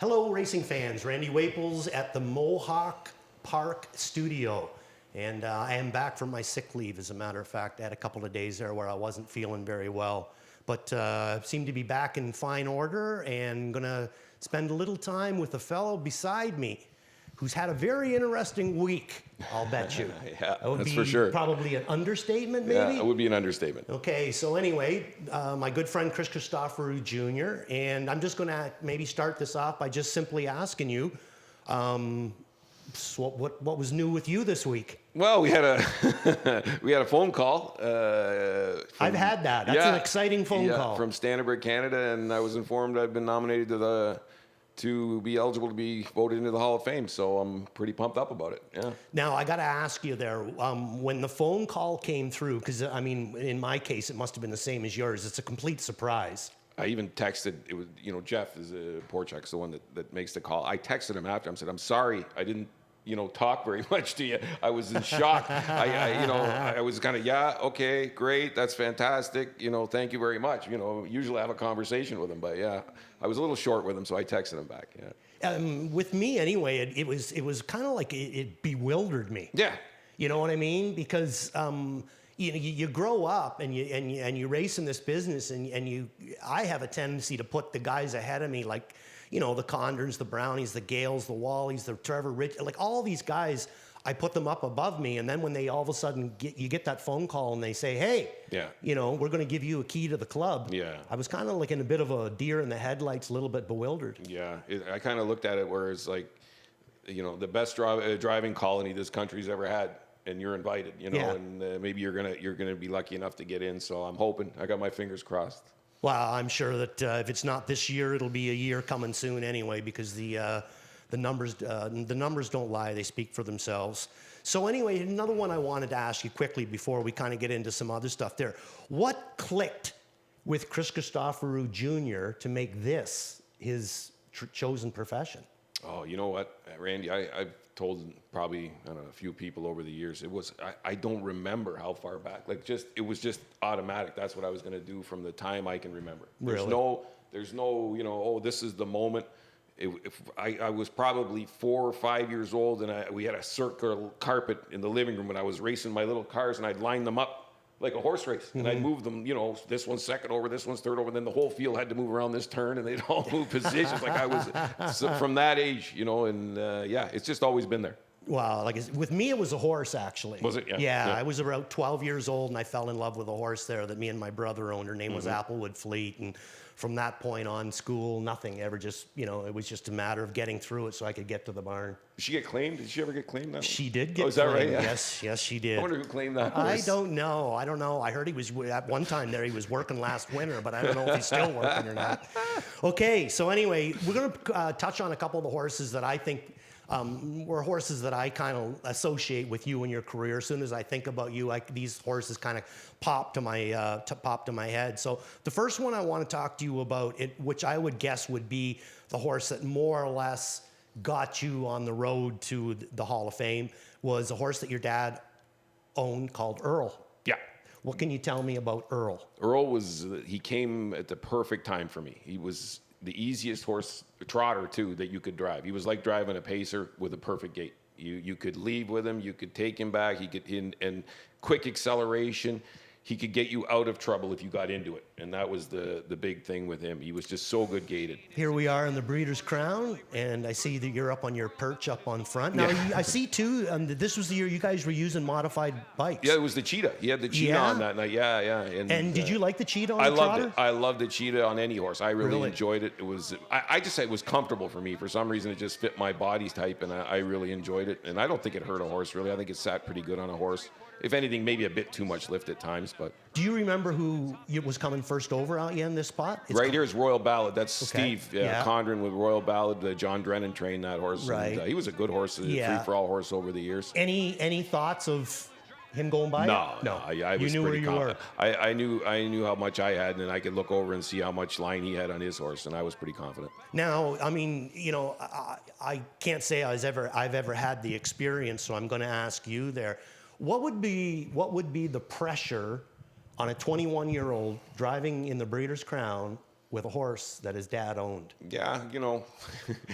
Hello, racing fans. Randy Waples at the Mohawk Park Studio. And I am back from my sick leave, as a matter of fact. I had a couple of days there where I wasn't feeling very well. But seem to be back in fine order and going to spend a little time with a fellow beside me who's had a very interesting week, I'll bet you. Yeah, that would that's be for sure. Probably an understatement, maybe? Yeah, it would be an understatement. Okay, so anyway, my good friend Christoforou Jr., and I'm just going to maybe start this off by just simply asking you, so what was new with you this week? Well, we had a phone call. I've had that. That's an exciting phone call. From Standard Canada, and I was informed I've been nominated to be eligible to be voted into the Hall of Fame. So I'm pretty pumped up about it. Yeah. Now I got to ask you there, when the phone call came through, because I mean, in my case, it must have been the same as yours. It's a complete surprise. I even texted, it was, Jeff is a Porchek's the one that makes the call. I texted him after. I said, I'm sorry, I didn't, talk very much to you. I was in shock. I was kind of, yeah, okay, great, that's fantastic. Thank you very much. Usually I have a conversation with him, but yeah, I was a little short with him, so I texted him back. Yeah. With me anyway, it was kind of like it bewildered me. Yeah. You know what I mean? Because you grow up and you race in this business, and I have a tendency to put the guys ahead of me, like, the Condors, the Brownies, the Gales, the Wallies, the Trevor Rich, like all these guys, I put them up above me. And then when they all of a sudden you get that phone call and they say, hey, we're going to give you a key to the club. Yeah. I was kind of like in a bit of a deer in the headlights, a little bit bewildered. Yeah. I kind of looked at it where it's like, the best driving colony this country's ever had. And you're invited, and maybe you're gonna be lucky enough to get in. So I'm hoping. I got my fingers crossed. Well, I'm sure that if it's not this year, it'll be a year coming soon anyway, because the numbers don't lie; they speak for themselves. So anyway, another one I wanted to ask you quickly before we kind of get into some other stuff there. What clicked with Chris Christoforou Jr. to make this his chosen profession? Oh, you know what, Randy? I've told probably a few people over the years. I don't remember how far back. It was just automatic. That's what I was going to do from the time I can remember. Really? There's no this is the moment. I was probably 4 or 5 years old, and we had a circular carpet in the living room when I was racing my little cars, and I'd line them up like a horse race, and I'd move them, this one's second over, this one's third over, and then the whole field had to move around this turn, and they'd all move positions. Like I was from that age, and it's just always been there. Wow, with me, it was a horse, actually. Was it? Yeah, I was about 12 years old, and I fell in love with a horse there that me and my brother owned. Her name was Applewood Fleet, and from that point on, school, nothing ever. Just it was just a matter of getting through it so I could get to the barn. Did she get claimed? Did she ever get claimed? She did get is that claimed. Right? Yeah. Yes, she did. I wonder who claimed that horse. I don't know. I heard he was at one time there. He was working last winter, but I don't know if he's still working or not. Okay, so anyway, we're going to touch on a couple of the horses that I think were horses that I kind of associate with you and your career. As soon as I think about you, these horses kind of pop to my head. So the first one I want to talk to you about, which I would guess would be the horse that more or less got you on the road to the Hall of Fame, was a horse that your dad owned called EARL. Yeah. What can you tell me about EARL? EARL he came at the perfect time for me. He was the easiest horse, trotter too, that you could drive. He was like driving a pacer with a perfect gait. You could leave with him, you could take him back, he could and quick acceleration. He could get you out of trouble if you got into it. And that was the big thing with him. He was just so good gated. Here we are in the Breeders' Crown, and I see that you're up on your perch up on front. Now, I see, too, this was the year you guys were using modified bikes. Yeah, it was the Cheetah. He had the Cheetah on that night. Yeah. And did you like the Cheetah on the trotter? trotter? I loved the Cheetah on any horse. I really enjoyed it. It was, I just said it was comfortable for me. For some reason, it just fit my body type, and I really enjoyed it. And I don't think it hurt a horse, really. I think it sat pretty good on a horse. If anything, maybe a bit too much lift at times, but. Do you remember who was coming first over out in this spot? Right here is Royal Ballad. That's Steve Condren with Royal Ballad. John Drennan trained that horse. Right. And, he was a good horse, a free-for-all horse over the years. Any thoughts of him going by? No. I was knew where you were. I knew how much I had, and I could look over and see how much line he had on his horse, and I was pretty confident. Now, I mean, I can't say I've ever had the experience, so I'm going to ask you there. What would be the pressure on a 21-year-old driving in the Breeders' Crown with a horse that his dad owned? Yeah, you know.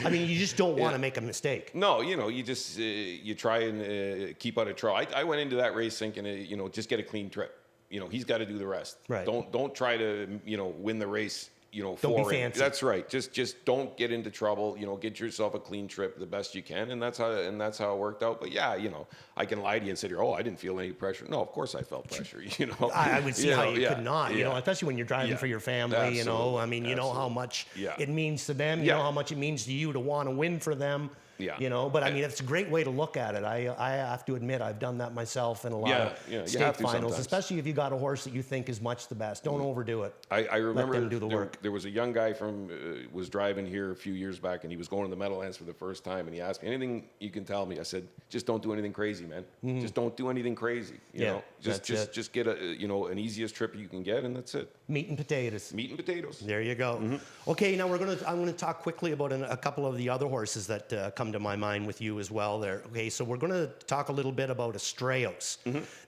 I mean, you just don't want to make a mistake. No, you know, you just you try and keep out of trouble. I went into that race thinking, you know, just get a clean trip. You know, he's got to do the rest. Right. Don't try to, you know, win the race. You know, Don't be for him. fancy. That's right. Just don't get into trouble. You know, get yourself a clean trip the best you can, and that's how it worked out. But yeah, you know, I can lie to you and say, oh, I didn't feel any pressure. No, of course I felt pressure. You know, I would see how you could not. You know, Yeah. especially when you're driving for your family. Absolutely. You know, I mean, you know how much it means to them. You know how much it means to you to want to win for them. Yeah. You know, but I mean, it's a great way to look at it. I have to admit, I've done that myself in a lot of state finals, sometimes. especially if you got a horse that you think is much the best. Don't overdo it. I remember Let them do the work. There was a young guy from was driving here a few years back, and he was going to the Meadowlands for the first time, and he asked me, anything you can tell me? I said, just don't do anything crazy, man. Just don't do anything crazy. You know, just get a an easiest trip you can get, and that's it. Meat and potatoes. Meat and potatoes. There you go. Okay, now I'm gonna talk quickly about a couple of the other horses that come to my mind with you as well there. Okay, so we're going to talk a little bit about ASTREOS.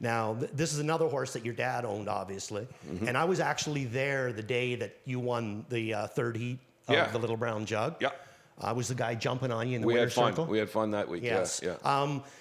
Now, this is another horse that your dad owned, obviously. And I was actually there the day that you won the third heat of the Little Brown Jug. Yeah. I was the guy jumping on you in the We winner had fun. circle. We had fun that week. Yes. Yeah.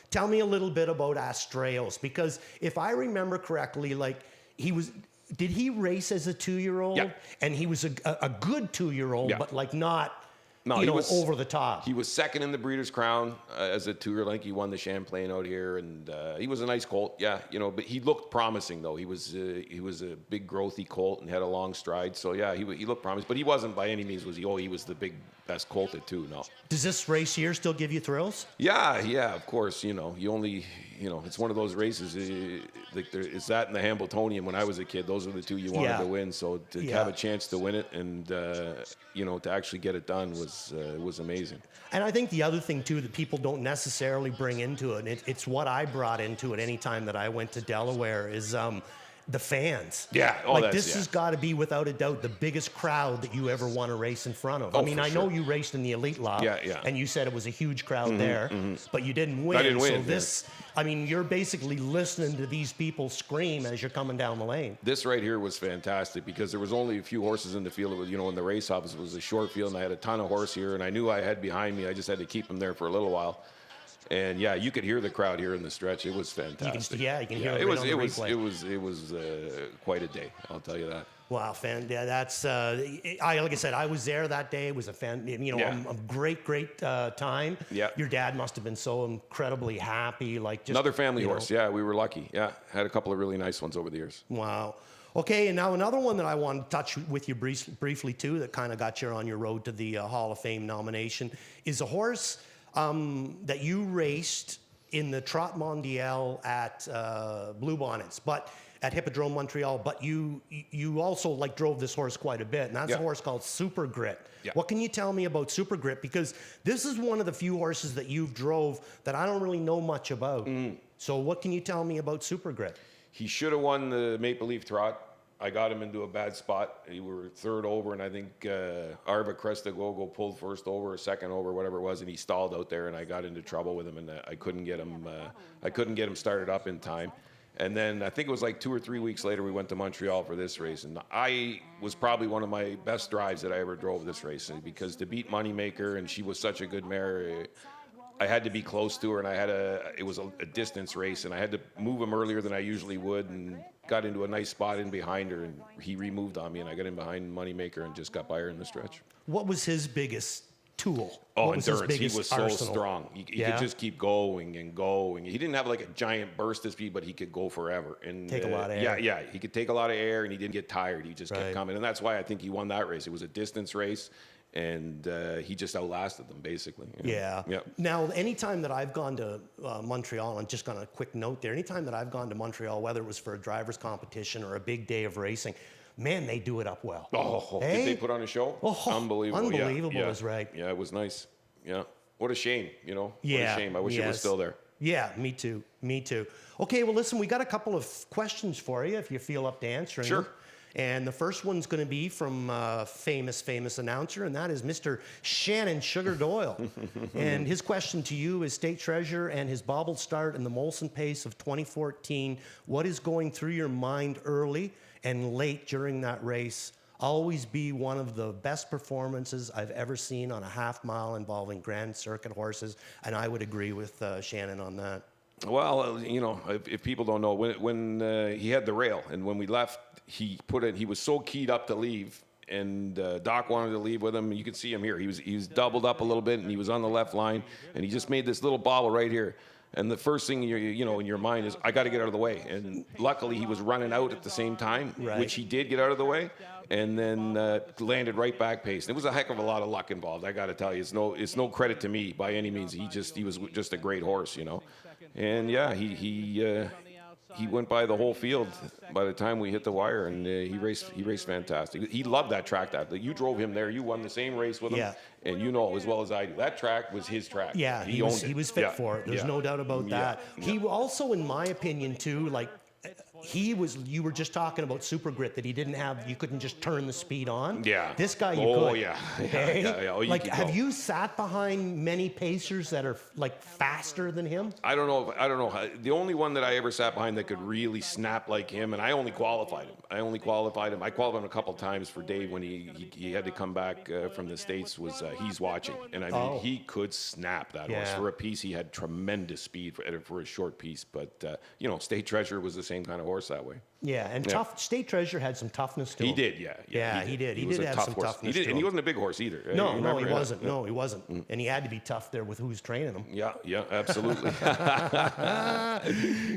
Tell me a little bit about ASTREOS, because if I remember correctly, like did he race as a 2-year-old? Yeah. And he was a good 2-year-old, but like not... No, he was was over the top. He was second in the Breeders' Crown as a 2-year. Like he won the Champlain out here, and he was a nice colt. Yeah, you know, but he looked promising though. He was a big growthy colt and had a long stride. So yeah, he looked promising, but he wasn't by any means he was the best colt at 2. No. Does this race here still give you thrills? Yeah, of course. You know, it's one of those races. It's that and the Hambletonian. When I was a kid, those are the two you wanted to win. So to have a chance to win it and to actually get it done was amazing. And I think the other thing too that people don't necessarily bring into it, and it's what I brought into it any time that I went to Delaware, is the fans. Yeah. Oh, like this has got to be without a doubt the biggest crowd that you ever want to race in front of. I mean, I know you raced in the elite lot, and you said it was a huge crowd there, but you didn't win. I didn't win. So this, I mean, you're basically listening to these people scream as you're coming down the lane. This right here was fantastic because there was only a few horses in the field. It was, in the race office, it was a short field, and I had a ton of horse here, and I knew I had behind me. I just had to keep them there for a little while. And yeah, you could hear the crowd here in the stretch. It was fantastic. You can hear it. It was on the replay. it was quite a day. I'll tell you that. Wow, that's like I said, I was there that day. It was a great time. Yeah. Your dad must have been so incredibly happy. Like just another family horse. Yeah, we were lucky. Yeah, had a couple of really nice ones over the years. Wow. Okay, and now another one that I want to touch with you briefly too, that kind of got you on your road to the Hall of Fame nomination, is a horse that you raced in the TROT Mondial at Bluebonnets, but at Hippodrome Montreal. But you also drove this horse quite a bit, and that's a horse called Super Grit. Yeah. What can you tell me about Super Grit? Because this is one of the few horses that you've drove that I don't really know much about. So what can you tell me about Super Grit? He should have won the Maple Leaf Trot. I got him into a bad spot. We were third over, and I think Arva Crestagogo pulled first over or second over, whatever it was, and he stalled out there, and I got into trouble with him, and I couldn't get him started up in time. And then I think it was like 2 or 3 weeks later, we went to Montreal for this race, and I was probably one of my best drives that I ever drove this race, because to beat Moneymaker, and she was such a good mare, I had to be close to her, and it was a distance race, and I had to move him earlier than I usually would, and got into a nice spot in behind her, and he removed on me, and I got in behind Moneymaker and just got by her in the stretch. What was his biggest tool? Oh, endurance. He was so strong. He could just keep going and going. He didn't have like a giant burst of speed, but he could go forever. And take a lot of air. Yeah. He could take a lot of air, and he didn't get tired. He just kept coming. And that's why I think he won that race. It was a distance race, and he just outlasted them, basically. Yeah. Now, anytime that I've gone to Montreal, and just on a quick note there, anytime that I've gone to Montreal, whether it was for a driver's competition or a big day of racing, man, they do it up well. Oh, did they put on a show? Oh, unbelievable. Unbelievable is right. Yeah, it was nice. Yeah. What a shame, What a shame. I wish it was still there. Yeah, me too. Okay, well, listen, we got a couple of questions for you if you feel up to answering them. And the first one's going to be from a famous announcer, and that is Mr. Shannon Sugar Doyle. And his question to you is, State Treasurer and his bobbled start in the Molson Pace of 2014, what is going through your mind early and late during that race always be one of the best performances I've ever seen on a half mile involving Grand Circuit horses. And I would agree with Shannon on that. Well, you know, if people don't know, when he had the rail, and when we left, he was so keyed up to leave, and Doc wanted to leave with him. You can see him here. He was doubled up a little bit, and he was on the left line, and he just made this little bobble right here. And the first thing you know in your mind is, I got to get out of the way. And luckily, he was running out at the same time, which he did get out of the way, and then landed right back pace. And it was a heck of a lot of luck involved. I got to tell you, it's no credit to me by any means. He was just a great horse, you know. And yeah, he went by the whole field by the time we hit the wire, and he raced fantastic. He loved that track. That you drove him there. You won the same race with him, and you know as well as I do, that track was his track. Yeah, he was fit for it. There's no doubt about that. He also, in my opinion, too, like. You were just talking about super grit, that he didn't have, you couldn't just turn the speed on. Yeah. This guy, you could. Yeah. Oh, like, have you sat behind many pacers that are like faster than him? I don't know. The only one that I ever sat behind that could really snap like him, and I only qualified him. I qualified him a couple times for Dave when he had to come back from the States, was He's Watching. And I mean, he could snap that horse. For a piece, he had tremendous speed for a short piece. But, you know, State Treasure was the same kind of horse that way. Yeah, and tough. State Treasure had some toughness to him. He did, he did. He did have some toughness. And he wasn't a big horse either. No, he wasn't. No, he wasn't. And he had to be tough there with who's training him. Yeah, absolutely.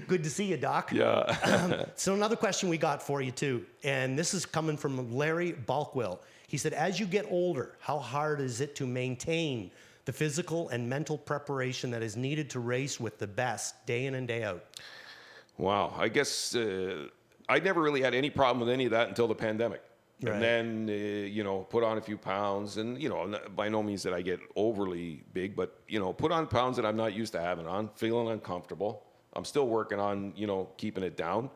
Good to see you, Doc. Yeah. So another question we got for you too, and this is coming from Larry Balkwill. He said, as you get older, how hard is it to maintain the physical and mental preparation that is needed to race with the best day in and day out? Wow, I guess I never really had any problem with any of that until the pandemic. Right. And then, you know, put on a few pounds, and, you know, by no means that I get overly big, but, you know, put on pounds that I'm not used to having on, feeling uncomfortable. I'm still working on, you know, keeping it down.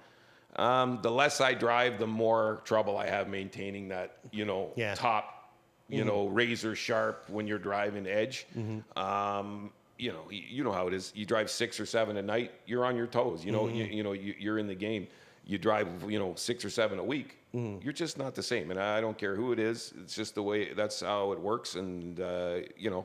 The less I drive, the more trouble I have maintaining that, you know, top, you know, razor sharp when you're driving edge. You know how it is. You drive 6 or 7 at night, you're on your toes. You know, you're in the game. You drive, 6 or 7 a week, you're just not the same. And I don't care who it is. It's just the way, that's how it works. And,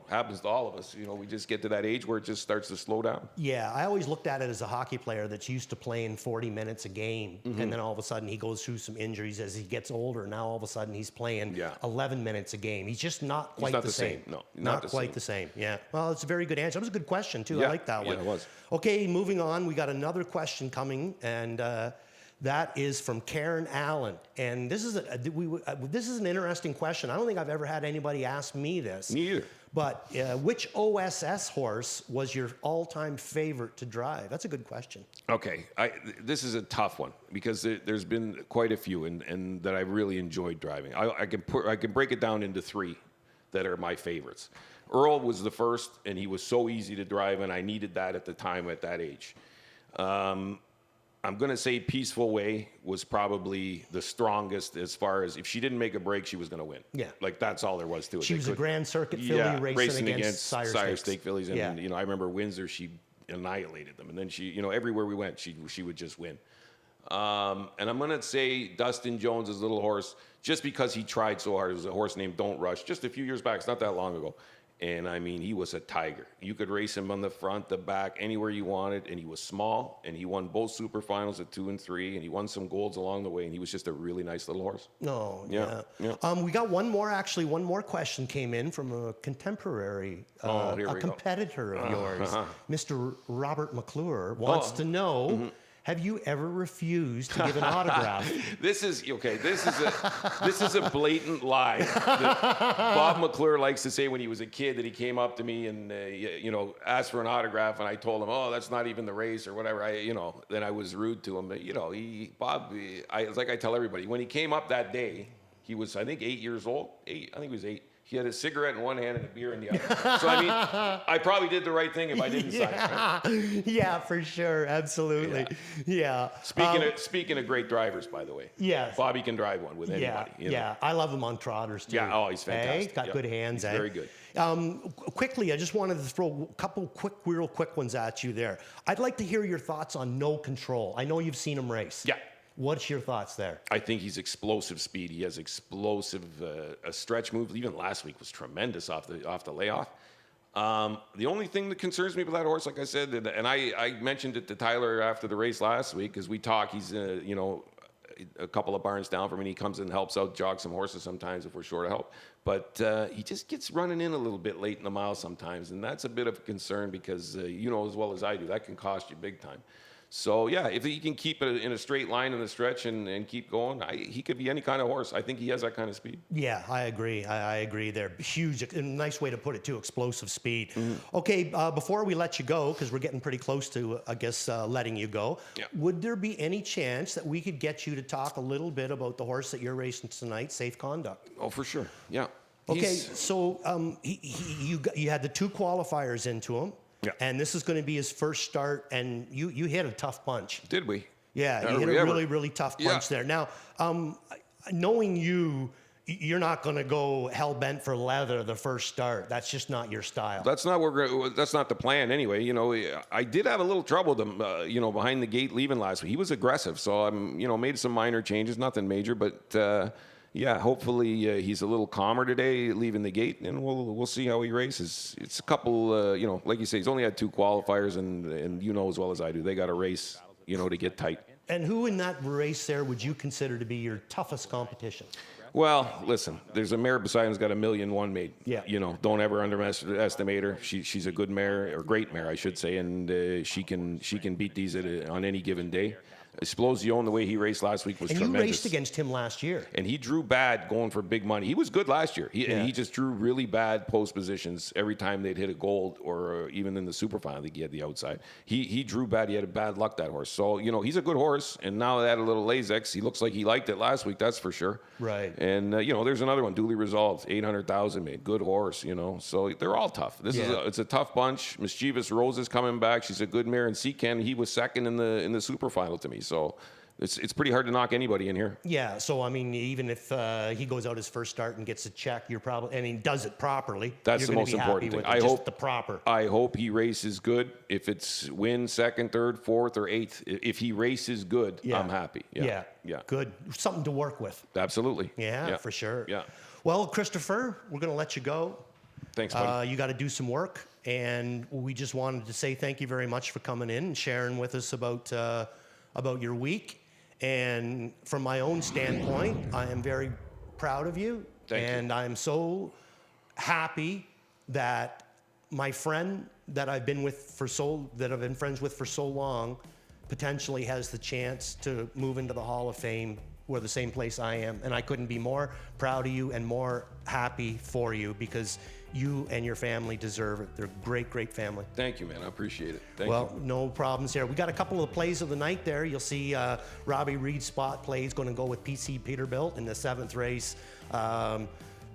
happens to all of us. You know, we just get to that age where it just starts to slow down. Yeah, I always looked at it as a hockey player that's used to playing 40 minutes a game. And then all of a sudden he goes through some injuries as he gets older. Now all of a sudden he's playing 11 minutes a game. He's just not quite the same. No, not quite the same. Yeah. Well, it's a very good answer. That was a good question, too. I like that one. Yeah, it was. Okay, moving on. We got another question coming, and that is from Karen Allen. And this is an interesting question. I don't think I've ever had anybody ask me this. Me either. But which OSS horse was your all-time favorite to drive? That's a good question. Okay, this is a tough one because there's been quite a few and that I've really enjoyed driving. I can break it down into 3 that are my favorites. Earl was the first, and he was so easy to drive, and I needed that at the time at that age. I'm going to say Peaceful Way was probably the strongest as far as if she didn't make a break, she was going to win. Yeah. Like, that's all there was to it. She was a Grand Circuit filly racing against Sire Stake fillies. And, I remember Windsor, she annihilated them. And then she, everywhere we went, she would just win. And I'm going to say Dustin Jones's little horse, just because he tried so hard. It was a horse named Don't Rush, just a few years back. It's not that long ago. And, I mean, he was a tiger. You could race him on the front, the back, anywhere you wanted. And he was small, and he won both super finals at 2 and 3, and he won some golds along the way. And he was just a really nice little horse. Oh, yeah. We got one more question came in from a contemporary, a competitor of yours. Mr. Robert McClure wants to know... Have you ever refused to give an autograph? This is a blatant lie that Bob McClure likes to say when he was a kid, that he came up to me and asked for an autograph, and I told him, "Oh, that's not even the race," or whatever. Then I was rude to him. But it's like I tell everybody, when he came up that day, he was, I think, 8 years old. I think he was 8. He had a cigarette in one hand and a beer in the other. So, I mean, I probably did the right thing if I didn't sign it. Right? Yeah, for sure. Absolutely. Yeah. Speaking of great drivers, by the way. Yes. Bobby can drive one with anybody. Yeah. I love him on trotters, too. Yeah, he's fantastic. He's got good hands. He's very good. Quickly, I just wanted to throw a couple real quick ones at you there. I'd like to hear your thoughts on No Control. I know you've seen him race. Yeah. What's your thoughts there? I think he's explosive speed. He has explosive a stretch move. Even last week was tremendous off the layoff. The only thing that concerns me about that horse, like I said, and I mentioned it to Tyler after the race last week, because we talk. He's a couple of barns down from me. And he comes in and helps out, jog some horses sometimes if we're short of help. But he just gets running in a little bit late in the mile sometimes, and that's a bit of a concern because you know as well as I do that can cost you big time. So, yeah, if he can keep it in a straight line in the stretch and keep going, he could be any kind of horse. I think he has that kind of speed. Yeah, I agree. I agree there. Huge, a nice way to put it, too, explosive speed. Mm-hmm. Okay, before we let you go, because we're getting pretty close to, I guess, letting you go, would there be any chance that we could get you to talk a little bit about the horse that you're racing tonight, Safe Conduct? Oh, for sure, yeah. Okay, so you had the 2 qualifiers into him. Yeah. And this is going to be his first start, and you hit a tough punch. Did we? Yeah, you hit a really, really tough punch there. Now, knowing you're not going to go hell-bent for leather the first start. That's just not your style. That's not the plan anyway. You know, I did have a little trouble with him, behind the gate leaving last week. He was aggressive, so I'm, made some minor changes, nothing major, but yeah, hopefully he's a little calmer today leaving the gate, and we'll see how he races. It's a couple, like you say, he's only had 2 qualifiers, and you know as well as I do, they got to race, to get tight. And who in that race there would you consider to be your toughest competition? Well, listen, there's a mare beside him who's got 1,000,001 made. Yeah. Don't ever underestimate her. She's a good mare, or great mare, I should say, and she can beat these on any given day. Esplosione, the way he raced last week was tremendous. And you raced against him last year. And he drew bad going for big money. He was good last year. He just drew really bad post positions every time they'd hit a gold, or even in the super final, I think he had the outside. He drew bad. He had a bad luck, that horse. So, he's a good horse. And now that a little Lasix, he looks like he liked it last week, that's for sure. Right. And, there's another one, Duly Resolved, 800,000 made. Good horse, So they're all tough. It's a tough bunch. Mischievous Rose is coming back. She's a good mare. And Seacan, he was second in the super final to me. So it's pretty hard to knock anybody in here. Yeah, so I mean, even if he goes out his first start and gets a check, does it properly. That's the most important thing. I hope he races good. If it's win second, third, fourth, or eighth, if he races good, I'm happy. Yeah. Good. Something to work with. Absolutely. Yeah, for sure. Yeah. Well, Christopher, we're going to let you go. Thanks, buddy. You got to do some work, and we just wanted to say thank you very much for coming in and sharing with us about your week. And from my own standpoint, I am very proud of you. Thank you. And I'm so happy that my friend that I've been friends with for so long potentially has the chance to move into the Hall of Fame. We're the same place I am. And I couldn't be more proud of you and more happy for you, because you and your family deserve it. They're a great, great family. Thank you, man. I appreciate it. Thank you. you. No problems here. We got a couple of plays of the night there. You'll see Robbie Reed's spot play is going to go with PC Peterbilt in the 7th race.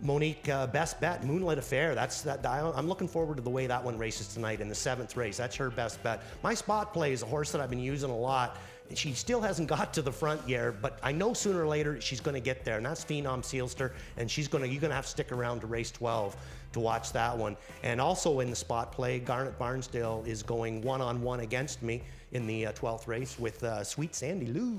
Monique, best bet, Moonlit Affair. I'm looking forward to the way that one races tonight in the 7th race. That's her best bet. My spot play is a horse that I've been using a lot. She still hasn't got to the front yet, but I know sooner or later she's going to get there, and that's Phenom Sealster, and you're going to have to stick around to race 12 to watch that one. And also in the spot play, Garnet Barnsdale is going one-on-one against me in the 12th race with Sweet Sandy Lou.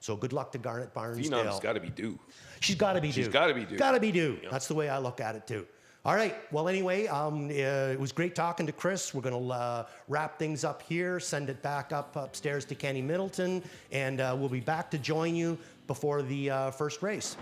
So good luck to Garnet Barnsdale. Phenom's got to be due. She's got to be due. She's got to be due. Got to be due. Yeah. That's the way I look at it, too. All right. Well, anyway, it was great talking to Chris. We're going to wrap things up here, send it back upstairs to Kenny Middleton, and we'll be back to join you before the first race.